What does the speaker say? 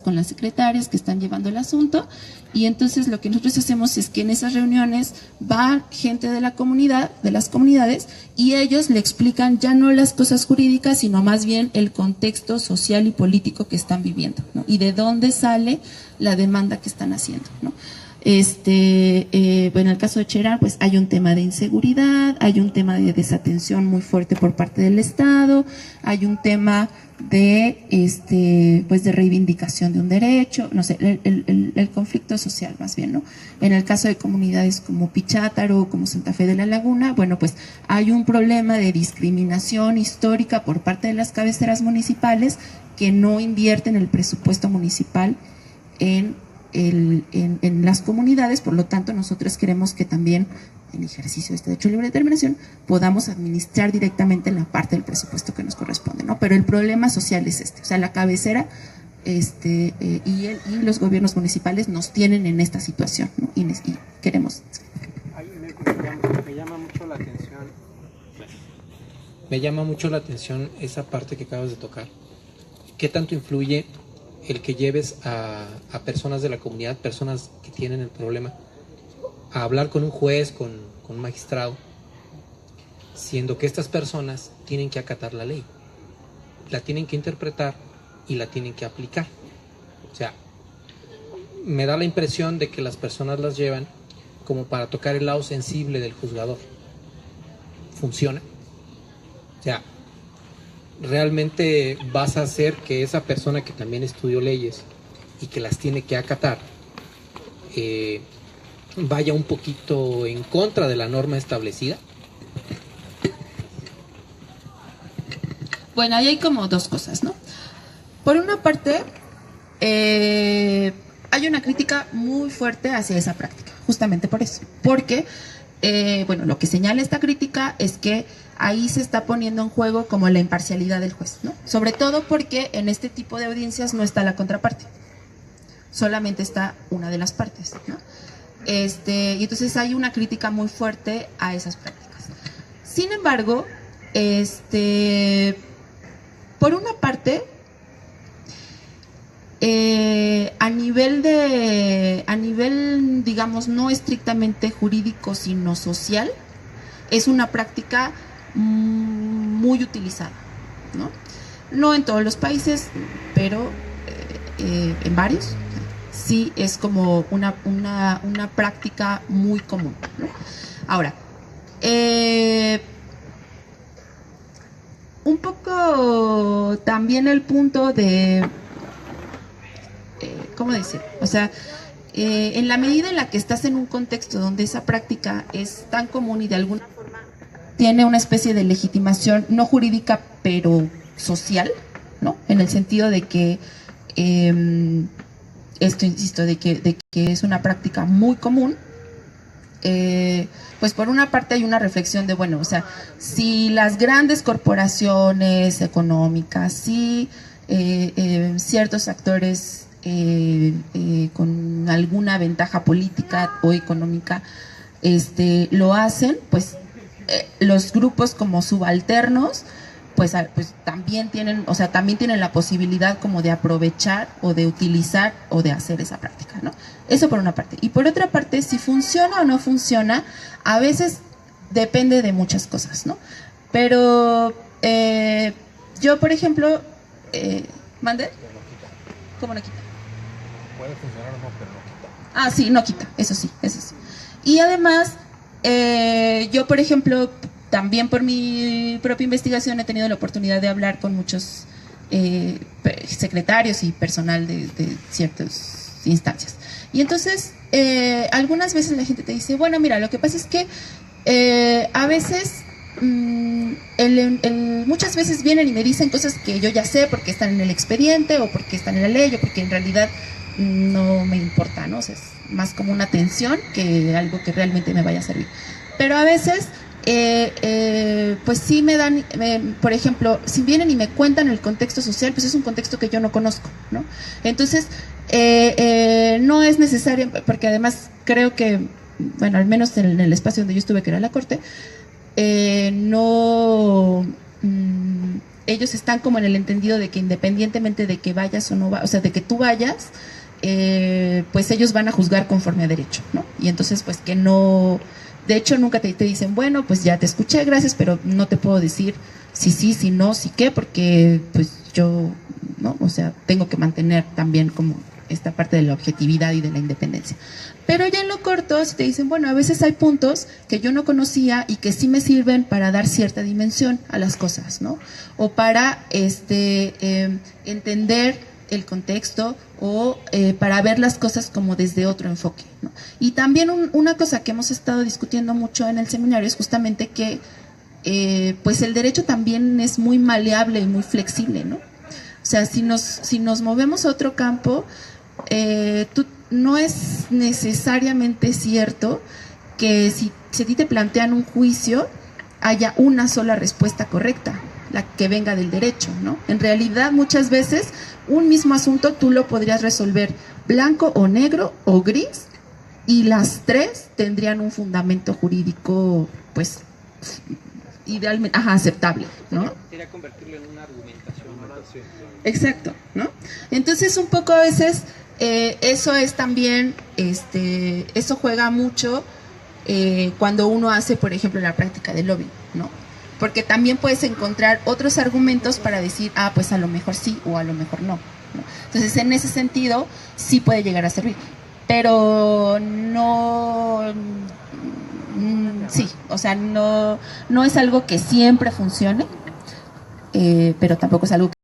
con las secretarias que están llevando el asunto, y entonces lo que nosotros hacemos es que en esas reuniones va gente de la comunidad, de las comunidades, y ellos le explican ya no las cosas jurídicas, sino más bien el contexto social y político que están viviendo, ¿no? Y de dónde sale la demanda que están haciendo, ¿no? Bueno, en el caso de Cherán, pues hay un tema de inseguridad, hay un tema de desatención muy fuerte por parte del Estado, hay un tema de pues de reivindicación de un derecho, no sé, el conflicto social más bien, ¿no? En el caso de comunidades como Pichátaro, como Santa Fe de la Laguna, bueno, pues hay un problema de discriminación histórica por parte de las cabeceras municipales que no invierten el presupuesto municipal en las comunidades. Por lo tanto, nosotros queremos que también en ejercicio de este derecho a libre determinación podamos administrar directamente la parte del presupuesto que nos corresponde, ¿no? Pero el problema social es o sea, la cabecera y los gobiernos municipales nos tienen en esta situación, ¿no? Y queremos. Me llama mucho la atención. Me llama mucho la atención esa parte que acabas de tocar. ¿Qué tanto influye el que lleves a personas de la comunidad, personas que tienen el problema, a hablar con un juez, con un magistrado, siendo que estas personas tienen que acatar la ley, la tienen que interpretar y la tienen que aplicar? O sea, me da la impresión de que las personas las llevan como para tocar el lado sensible del juzgador. ¿Funciona? O sea, ¿realmente vas a hacer que esa persona que también estudió leyes y que las tiene que acatar vaya un poquito en contra de la norma establecida? Bueno, ahí hay como dos cosas, ¿no? Por una parte, hay una crítica muy fuerte hacia esa práctica, justamente por eso, porque bueno, lo que señala esta crítica es que ahí se está poniendo en juego como la imparcialidad del juez, ¿no? Sobre todo porque en este tipo de audiencias no está la contraparte, solamente está una de las partes, ¿no? Y entonces hay una crítica muy fuerte a esas prácticas. Sin embargo, por una parte, a nivel, digamos, no estrictamente jurídico, sino social, es una práctica muy utilizada, ¿no? No en todos los países, pero en varios sí es como una práctica muy común, ¿no? Ahora, un poco también el punto de ¿cómo decir? O sea, en la medida en la que estás en un contexto donde esa práctica es tan común y de alguna forma tiene una especie de legitimación no jurídica pero social, ¿no? En el sentido de que insisto, de que es una práctica muy común, pues por una parte hay una reflexión de, bueno, o sea, si las grandes corporaciones económicas, si ciertos actores con alguna ventaja política o económica lo hacen, pues los grupos como subalternos pues también tienen, o sea, también tienen la posibilidad como de aprovechar o de utilizar o de hacer esa práctica, ¿no? Eso por una parte. Y por otra parte, si funciona o no funciona, a veces depende de muchas cosas, ¿no? Pero yo, por ejemplo, ¿mande? ¿Cómo no quita? Puede funcionar o no, pero no quita. Ah, sí, no quita, eso sí, eso sí. Y además, yo, por ejemplo, también por mi propia investigación he tenido la oportunidad de hablar con muchos secretarios y personal de ciertas instancias. Y entonces, algunas veces la gente te dice, bueno, mira, lo que pasa es que a veces, muchas veces vienen y me dicen cosas que yo ya sé porque están en el expediente o porque están en la ley o porque en realidad no me importa, ¿no? O sea, es más como una atención que algo que realmente me vaya a servir. Pero a veces pues sí me dan, por ejemplo, si vienen y me cuentan el contexto social, pues es un contexto que yo no conozco, ¿no? Entonces, no es necesario, porque además creo que, bueno, al menos en el espacio donde yo estuve, que era la corte, no ellos están como en el entendido de que independientemente de que vayas o no vayas, o sea, de que tú vayas, pues ellos van a juzgar conforme a derecho, ¿no? Y entonces, pues que no, de hecho nunca te dicen, bueno, pues ya te escuché, gracias, pero no te puedo decir si sí, si no, si qué, porque pues yo, ¿no? O sea, tengo que mantener también como esta parte de la objetividad y de la independencia. Pero ya en lo corto, si te dicen, bueno, a veces hay puntos que yo no conocía y que sí me sirven para dar cierta dimensión a las cosas, ¿no? O para entender el contexto o para ver las cosas como desde otro enfoque, ¿no? Y también una cosa que hemos estado discutiendo mucho en el seminario es justamente que pues el derecho también es muy maleable y muy flexible, ¿no? O sea, si nos movemos a otro campo, no es necesariamente cierto que si a ti te plantean un juicio haya una sola respuesta correcta, la que venga del derecho, ¿no? En realidad muchas veces un mismo asunto tú lo podrías resolver blanco o negro o gris y las tres tendrían un fundamento jurídico pues idealmente aceptable, ¿no? Sería convertirlo en una argumentación. Exacto, ¿no? Entonces un poco a veces eso es también, eso juega mucho cuando uno hace, por ejemplo, la práctica del lobbying, ¿no? Porque también puedes encontrar otros argumentos para decir, ah, pues a lo mejor sí o a lo mejor no, ¿no? Entonces, en ese sentido, sí puede llegar a servir, pero no, sí, o sea, no es algo que siempre funcione, pero tampoco es algo que